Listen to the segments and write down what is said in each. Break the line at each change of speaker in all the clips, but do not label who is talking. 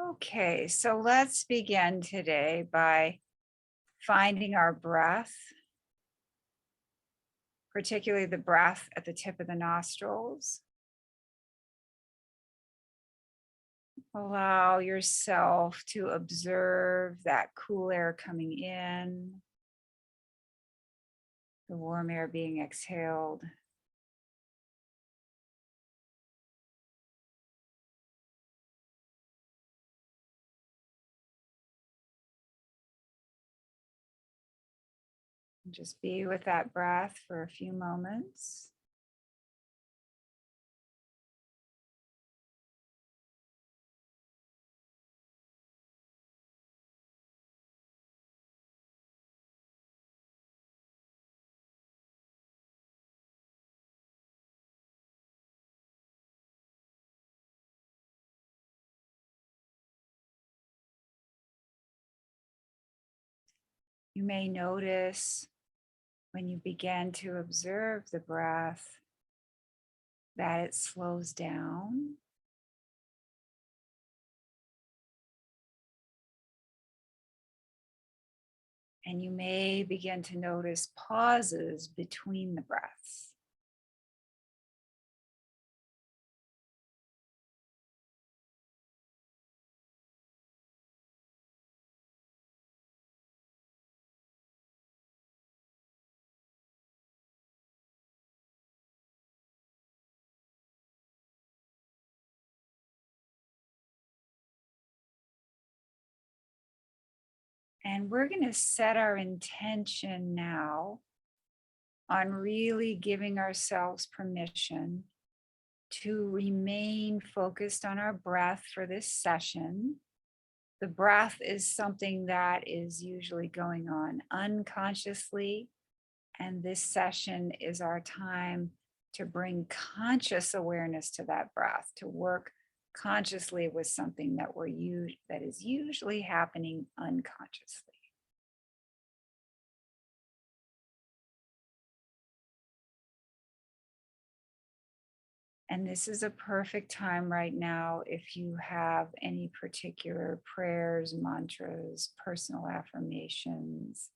Okay, so let's begin today by finding our breath, particularly the breath at the tip of the nostrils. Allow yourself to observe that cool air coming in, the warm air being exhaled. And just be with that breath for a few moments. You may notice when you begin to observe the breath that it slows down. And you may begin to notice pauses between the breaths. And we're going to set our intention now on really giving ourselves permission to remain focused on our breath for this session. The breath is something that is usually going on unconsciously, and this session is our time to bring conscious awareness to that breath, to work consciously with something that is usually happening unconsciously. And this is a perfect time right now if you have any particular prayers, mantras, personal affirmations,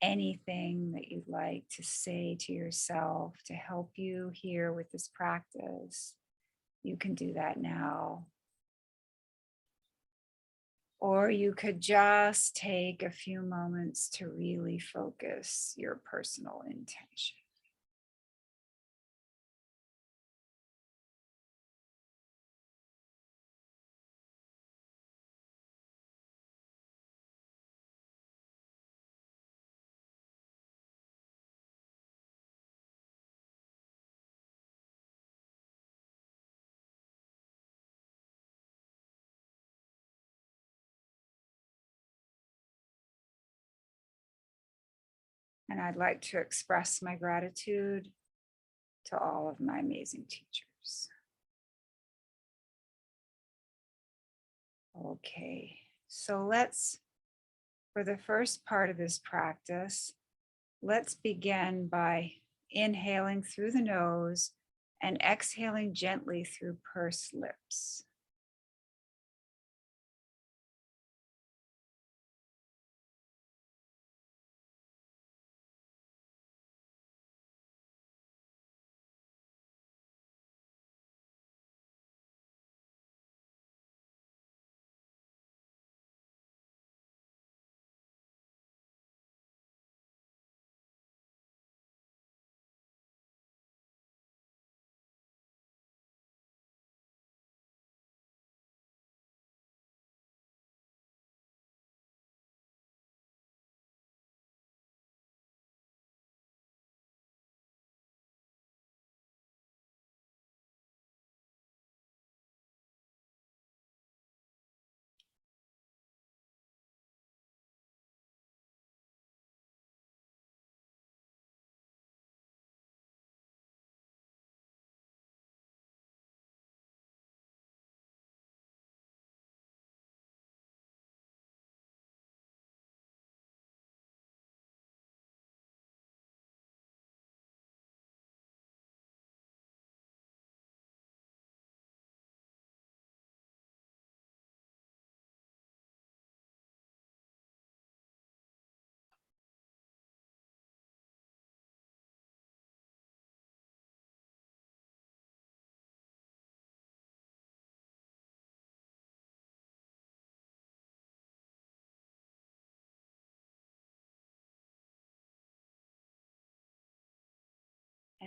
anything that you'd like to say to yourself to help you here with this practice. You can do that now. Or you could just take a few moments to really focus your personal intention. And I'd like to express my gratitude to all of my amazing teachers. Okay, so for the first part of this practice, let's begin by inhaling through the nose and exhaling gently through pursed lips.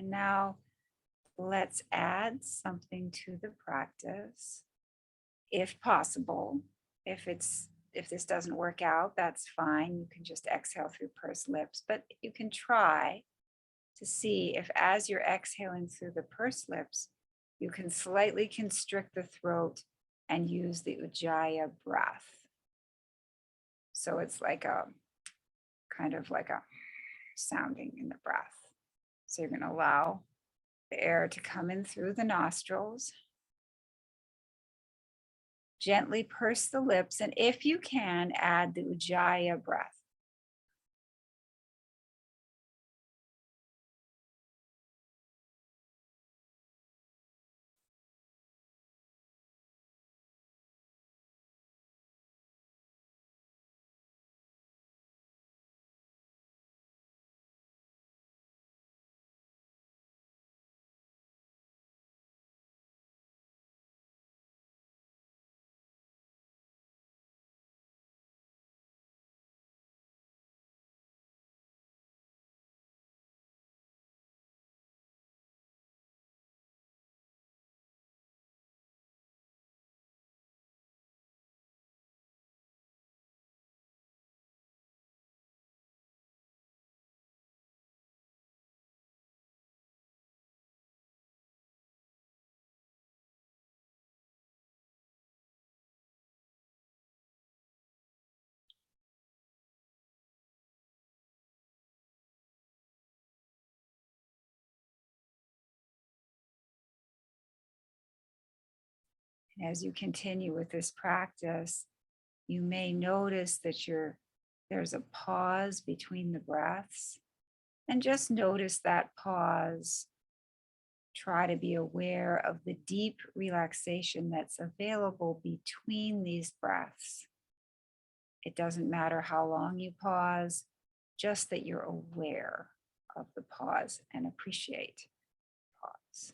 And now let's add something to the practice, if possible. If this doesn't work out, that's fine. You can just exhale through pursed lips, but you can try to see if as you're exhaling through the pursed lips, you can slightly constrict the throat and use the Ujjayi breath. So it's like a kind of like a sounding in the breath. So you're going to allow the air to come in through the nostrils. Gently purse the lips, and if you can, add the Ujjayi breath. And as you continue with this practice, you may notice that there's a pause between the breaths. And just notice that pause. Try to be aware of the deep relaxation that's available between these breaths. It doesn't matter how long you pause, just that you're aware of the pause and appreciate pause.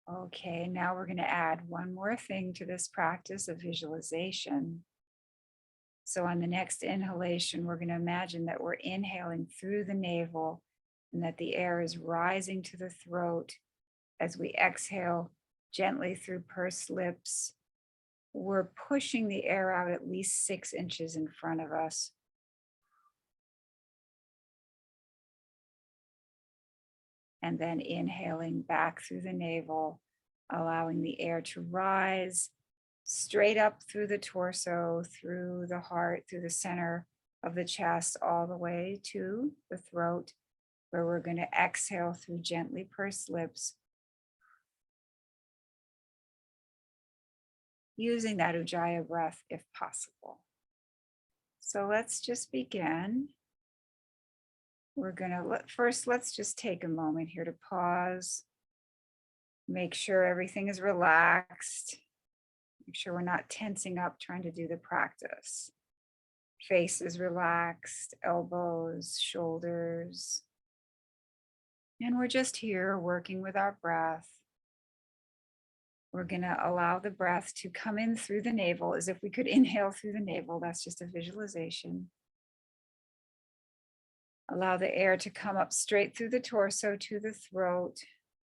Okay, now we're going to add one more thing to this practice of visualization. So on the next inhalation, we're going to imagine that we're inhaling through the navel and that the air is rising to the throat. As we exhale gently through pursed lips, we're pushing the air out at least 6 inches in front of us. And then inhaling back through the navel, allowing the air to rise straight up through the torso, through the heart, through the center of the chest, all the way to the throat, where we're going to exhale through gently pursed lips, using that Ujjayi breath if possible. So let's just begin. We're going to first, let's just take a moment here to pause. Make sure everything is relaxed. Make sure we're not tensing up trying to do the practice. Face is relaxed, elbows, shoulders. And we're just here working with our breath. We're going to allow the breath to come in through the navel as if we could inhale through the navel. That's just a visualization. Allow the air to come up straight through the torso to the throat.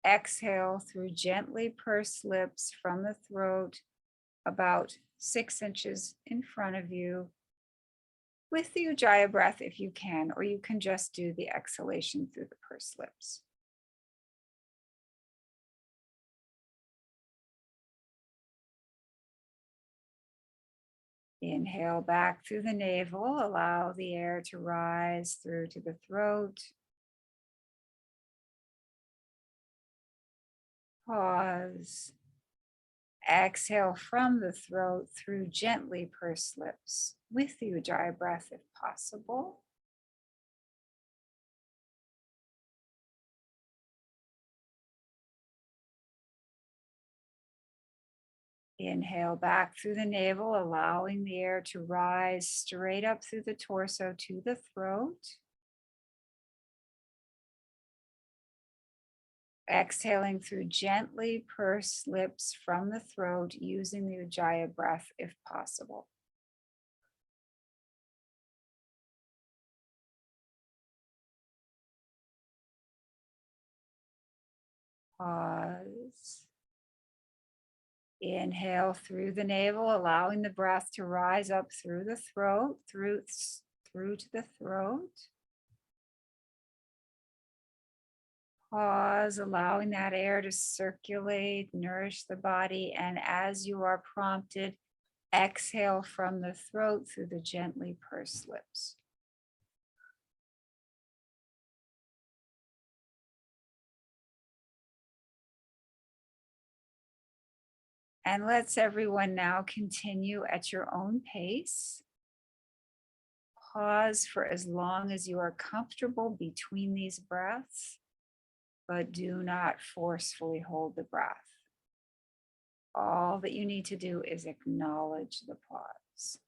Exhale through gently pursed lips from the throat, about 6 inches in front of you, with the Ujjayi breath if you can, or you can just do the exhalation through the pursed lips. Inhale back through the navel, allow the air to rise through to the throat. Pause. Exhale from the throat through gently pursed lips with the Ujjayi breath if possible. Inhale back through the navel, allowing the air to rise straight up through the torso to the throat. Exhaling through gently pursed lips from the throat using the Ujjayi breath if possible. Pause. Inhale through the navel, allowing the breath to rise up through the throat, through to the throat. Pause, allowing that air to circulate, nourish the body, and as you are prompted, exhale from the throat through the gently pursed lips. And let's everyone now continue at your own pace. Pause for as long as you are comfortable between these breaths, but do not forcefully hold the breath. All that you need to do is acknowledge the pause.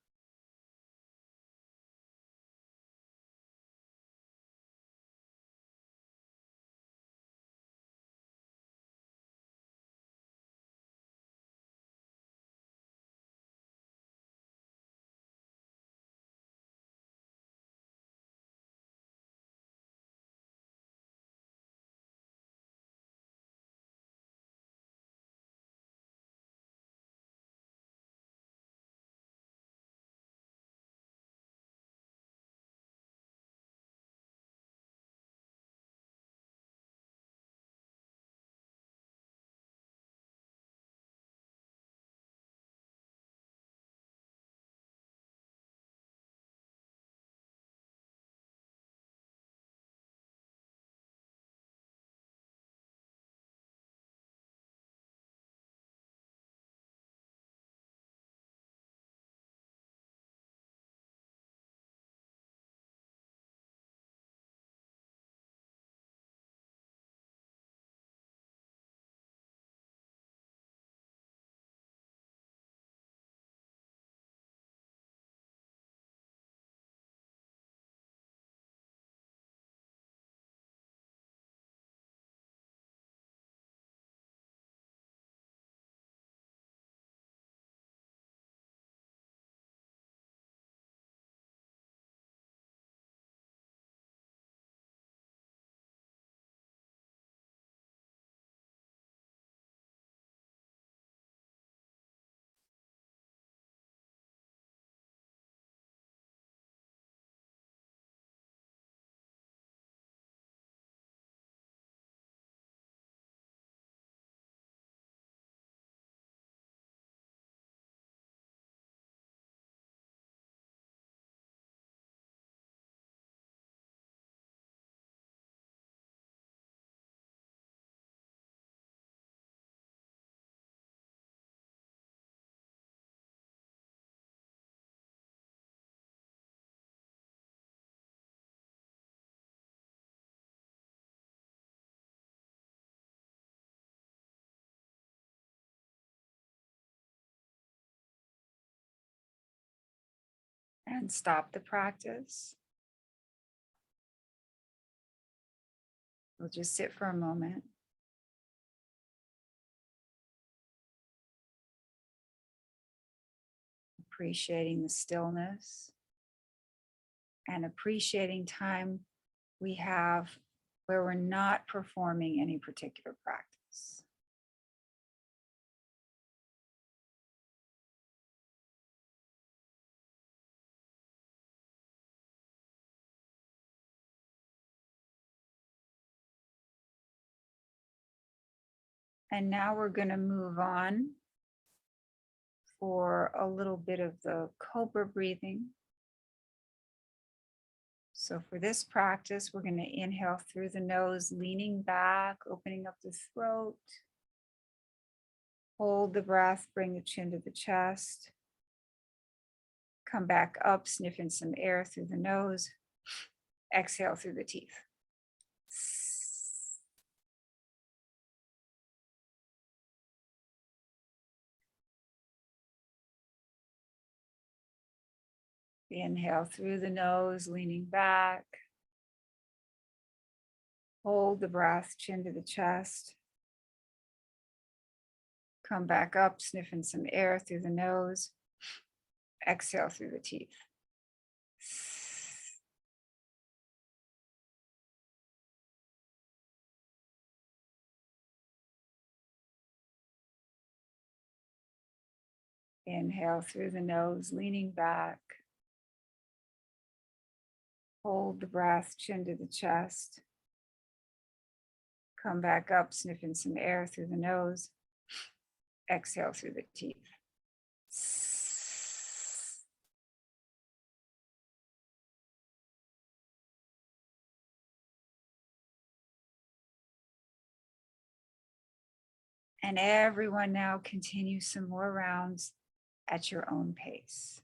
And stop the practice. We'll just sit for a moment. appreciating the stillness and appreciating time we have where we're not performing any particular practice. And now we're going to move on for a little bit of the cobra breathing. So for this practice, we're going to inhale through the nose, leaning back, opening up the throat. Hold the breath, bring the chin to the chest. Come back up, sniffing some air through the nose. Exhale through the teeth. Inhale through the nose, leaning back. Hold the breath, chin to the chest. Come back up, sniffing some air through the nose. Exhale through the teeth. Inhale through the nose, leaning back. Hold the breath, chin to the chest. Come back up, sniffing some air through the nose. Exhale through the teeth. And everyone now continue some more rounds at your own pace.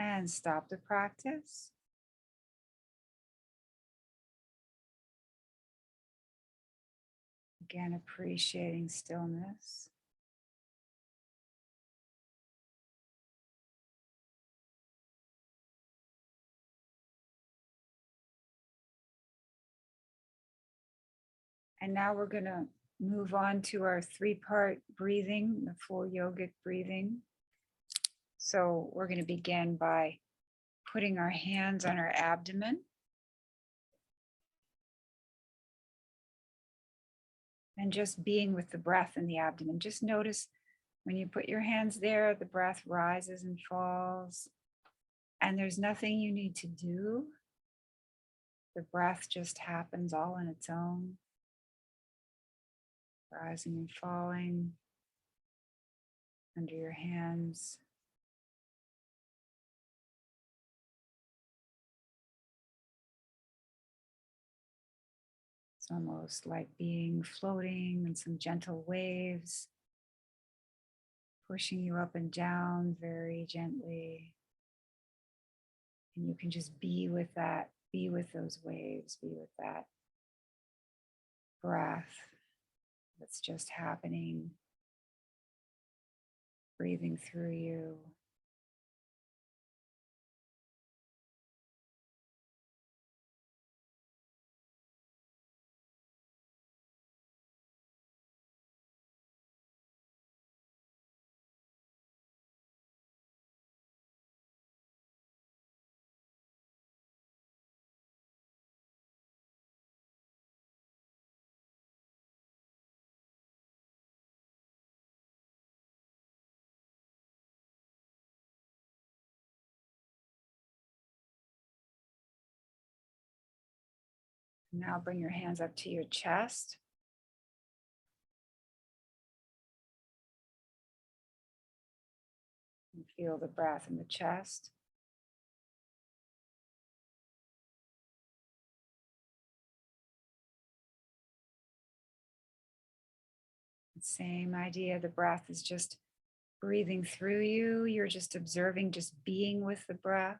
And stop the practice. Again, appreciating stillness. And now we're going to move on to our 3-part breathing, the full yogic breathing. So we're going to begin by putting our hands on our abdomen. And just being with the breath in the abdomen. Just notice when you put your hands there, the breath rises and falls. And there's nothing you need to do. The breath just happens all on its own. Rising and falling under your hands. It's almost like being floating in some gentle waves, pushing you up and down very gently. And you can just be with that, be with those waves, be with that breath that's just happening, breathing through you. Now bring your hands up to your chest. And feel the breath in the chest. Same idea. The breath is just breathing through you. You're just observing, just being with the breath.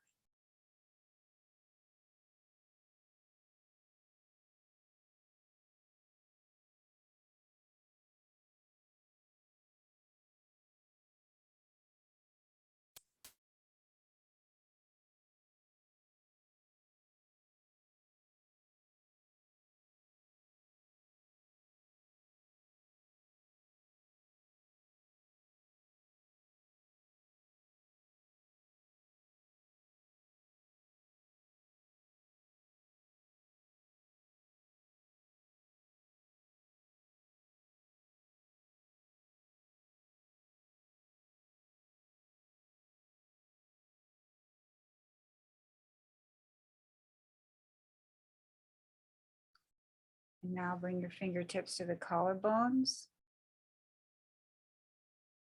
And now bring your fingertips to the collarbones.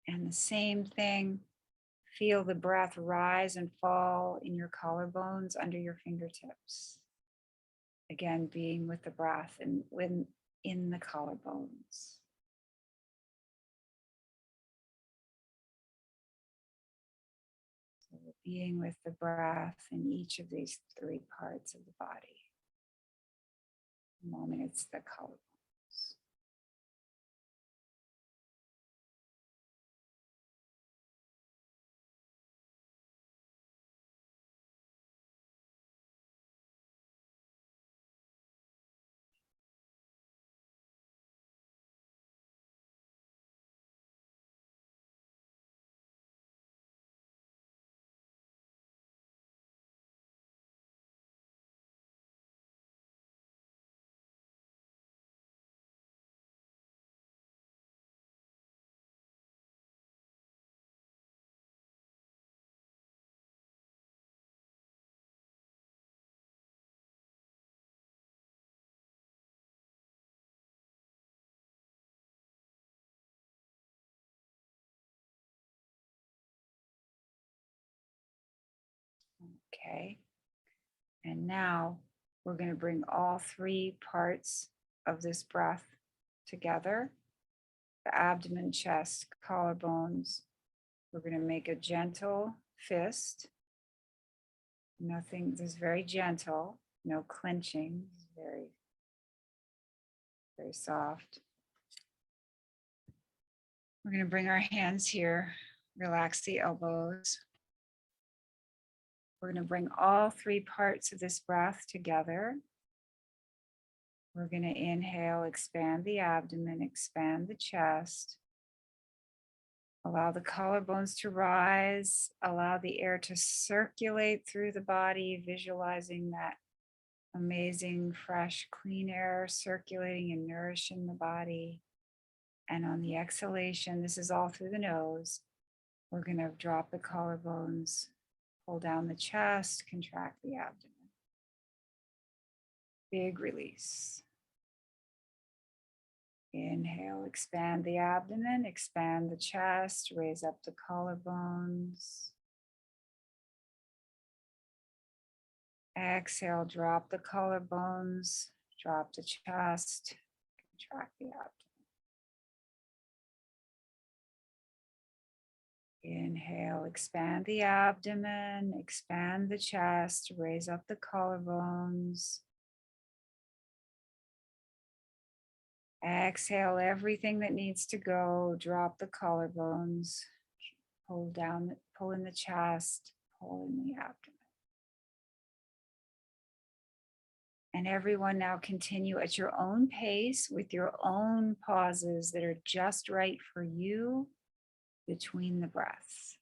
And the same thing, feel the breath rise and fall in your collarbones under your fingertips. Again, being with the breath and when in the collarbones. So being with the breath in each of these three parts of the body. The moment it's the collarbones. Okay. And now we're going to bring all three parts of this breath together. The abdomen, chest, collarbones. We're going to make a gentle fist. Nothing, this is very gentle, no clenching, very, very soft. We're going to bring our hands here, relax the elbows. We're going to bring all three parts of this breath together. We're going to inhale, expand the abdomen, expand the chest. Allow the collarbones to rise. Allow the air to circulate through the body, visualizing that amazing, fresh, clean air circulating and nourishing the body. And on the exhalation, this is all through the nose. We're going to drop the collarbones, pull down the chest, contract the abdomen. Big release. Inhale, expand the abdomen, expand the chest, raise up the collarbones. Exhale, drop the collarbones, drop the chest, contract the abdomen. Inhale, expand the abdomen, expand the chest, raise up the collarbones. Exhale everything that needs to go, drop the collarbones, pull down, pull in the chest, pull in the abdomen. And everyone now continue at your own pace with your own pauses that are just right for you between the breaths.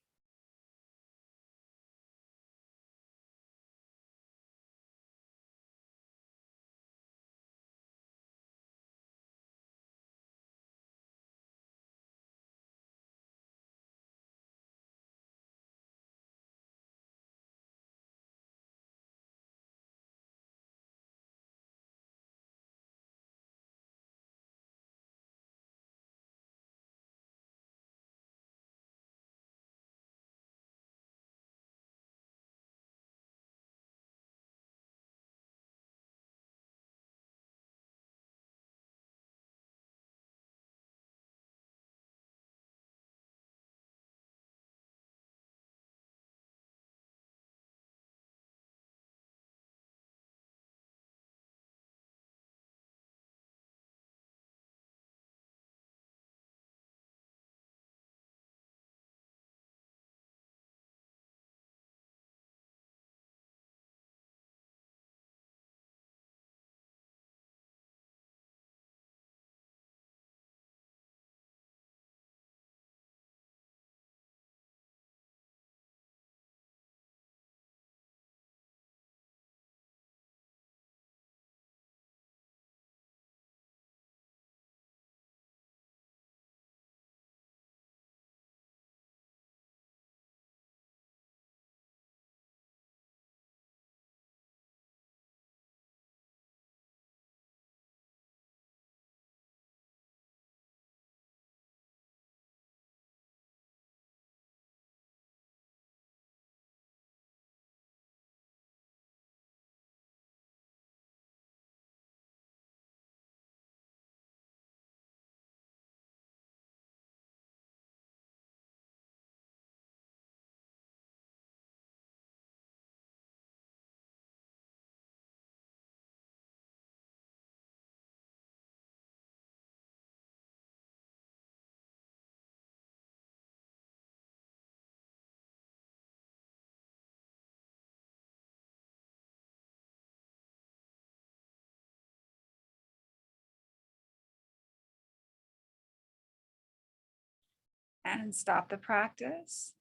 And stop the practice.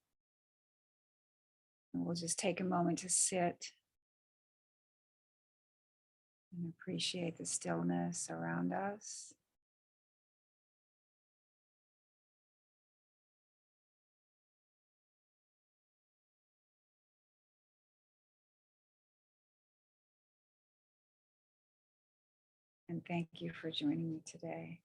And we'll just take a moment to sit and appreciate the stillness around us. And thank you for joining me today.